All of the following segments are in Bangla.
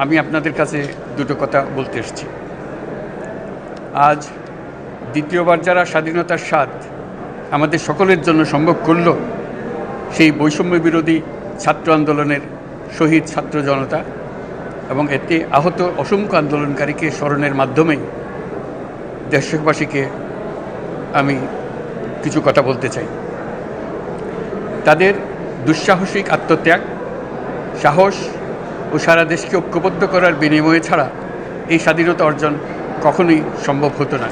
আমি আপনাদের কাছে দুটো কথা বলতে এসেছি। আজ দ্বিতীয়বার যারা স্বাধীনতার স্বাদ আমাদের সকলের জন্য সম্ভব করল, সেই বৈষম্য বিরোধী ছাত্র আন্দোলনের শহীদ ছাত্র জনতা এবং এতে আহত অসংখ্য আন্দোলনকারীকে স্মরণের মাধ্যমেই দেশবাসীকে আমি কিছু কথা বলতে চাই। তাদের দুঃসাহসিক আত্মত্যাগ, সাহস ও সারা দেশকে ঐক্যবদ্ধ করার বিনিময়ে ছাড়া এই স্বাধীনতা অর্জন কখনোই সম্ভব হতো না।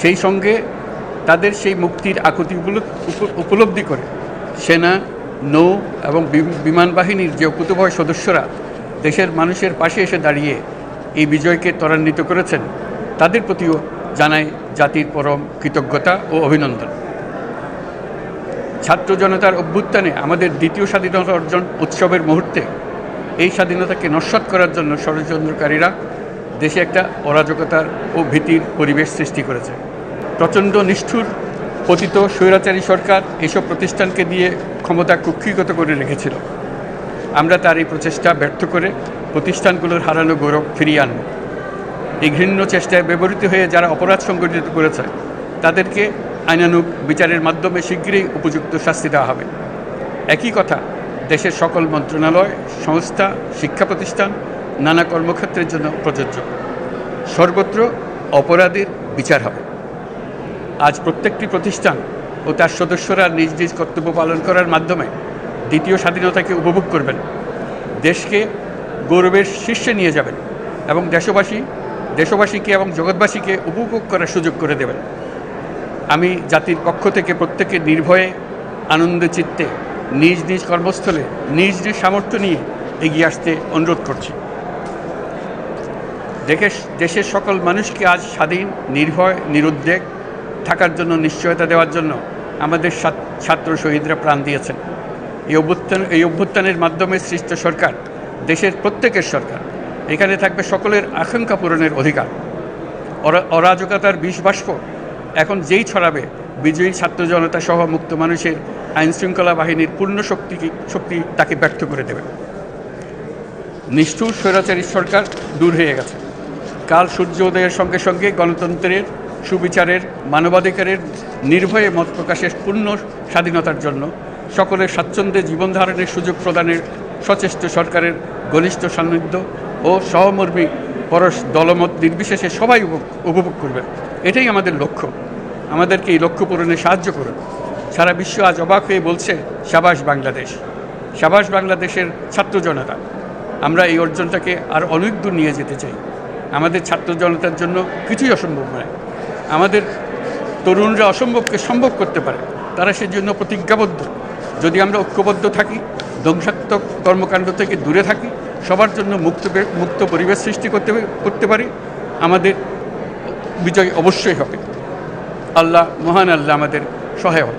সেই সঙ্গে তাদের সেই মুক্তির আকুতিগুলো উপলব্ধি করে সেনা, নৌ এবং বিমান বাহিনীর যে অকুতোভয় সদস্যরা দেশের মানুষের পাশে এসে দাঁড়িয়ে এই বিজয়কে ত্বরান্বিত করেছেন, তাদের প্রতিও জানাই জাতির পরম কৃতজ্ঞতা ও অভিনন্দন। ছাত্র জনতার অভ্যুত্থানে আমাদের দ্বিতীয় স্বাধীনতা অর্জন উৎসবের মুহূর্তে এই স্বাধীনতাকে নস্যাৎ করার জন্য ষড়যন্ত্রকারীরা দেশে একটা অরাজকতার ও ভীতির পরিবেশ সৃষ্টি করেছে। প্রচণ্ড নিষ্ঠুর পতিত স্বৈরাচারী সরকার এসব প্রতিষ্ঠানকে দিয়ে ক্ষমতা কুক্ষিগত করে রেখেছিল। আমরা তার এই প্রচেষ্টা ব্যর্থ করে প্রতিষ্ঠানগুলোর হারানো গৌরব ফিরিয়ে আনব। এই ঘৃণ্য চেষ্টায় ব্যবহৃত হয়ে যারা অপরাধ সংগঠিত করেছে তাদেরকে আইনানুগ বিচারের মাধ্যমে শীঘ্রই উপযুক্ত শাস্তি দেওয়া হবে। একই কথা দেশের সকল মন্ত্রণালয়, সংস্থা, শিক্ষা প্রতিষ্ঠান, নানা কর্মক্ষেত্রের জন্য প্রযোজ্য। সর্বত্র অপরাধীর বিচার হবে। আজ প্রত্যেকটি প্রতিষ্ঠান ও তার সদস্যরা নিজ নিজ কর্তব্য পালন করার মাধ্যমে দ্বিতীয় স্বাধীনতাকে উপভোগ করবেন, দেশকে গৌরবের শীর্ষে নিয়ে যাবেন এবং দেশবাসীকে এবং জগৎবাসীকে উপভোগ করার সুযোগ করে দেবেন। আমি জাতির পক্ষ থেকে প্রত্যেকে নির্ভয়ে আনন্দ চিত্তে নিজ নিজ কর্মস্থলে নিজ নিজ সামর্থ্য নিয়ে এগিয়ে আসতে অনুরোধ করছি। দেশের সকল মানুষকে আজ স্বাধীন, নির্ভয়, নিরুদ্বেগ থাকার জন্য নিশ্চয়তা দেওয়ার জন্য আমাদের ছাত্র শহীদরা প্রাণ দিয়েছেন। এই অভ্যুত্থানের মাধ্যমে সৃষ্ট সরকার দেশের প্রত্যেকের সরকার। এখানে থাকবে সকলের আকাঙ্ক্ষা পূরণের অধিকার। অরাজকতার বিষবাষ্প এখন যেই ছড়াবে, বিজয়ী ছাত্র জনতা সহ মুক্ত মানুষের আইনশৃঙ্খলা বাহিনীর পূর্ণ শক্তি তাকে ব্যর্থ করে দেবে। নিষ্ঠুর স্বৈরাচারী সরকার দূর হয়ে গেছে। কাল সূর্য উদয়ের সঙ্গে সঙ্গে গণতন্ত্রের, সুবিচারের, মানবাধিকারের নির্ভয়ে মত প্রকাশের পূর্ণ স্বাধীনতার জন্য সকলের স্বাচ্ছন্দ্যে জীবনধারণের সুযোগ প্রদানের সচেষ্ট সরকারের ঘনিষ্ঠ সান্নিধ্য ও সহমর্মী পরশ দলমত নির্বিশেষে সবাই উপভোগ করবে। এটাই আমাদের লক্ষ্য। আমাদেরকে এই লক্ষ্য পূরণে সাহায্য করুন। সারা বিশ্ব আজ অবাক হয়ে বলছে, সাবাস বাংলাদেশ, সাবাস বাংলাদেশের ছাত্র জনতা। আমরা এই অর্জনটাকে আর অনেক দূর নিয়ে যেতে চাই। আমাদের ছাত্র জনতার জন্য কিছুই অসম্ভব নয়। আমাদের তরুণরা অসম্ভবকে সম্ভব করতে পারে, তারা সেজন্য প্রতিজ্ঞাবদ্ধ। যদি আমরা ঐক্যবদ্ধ থাকি, ধ্বংসাত্মক কর্মকাণ্ড থেকে দূরে থাকি, সবার জন্য মুক্ত পরিবেশ সৃষ্টি করতে পারি, আমাদের বিজয় অবশ্যই হবে। আল্লাহ, মহান আল্লাহ আমাদের সহায় হন।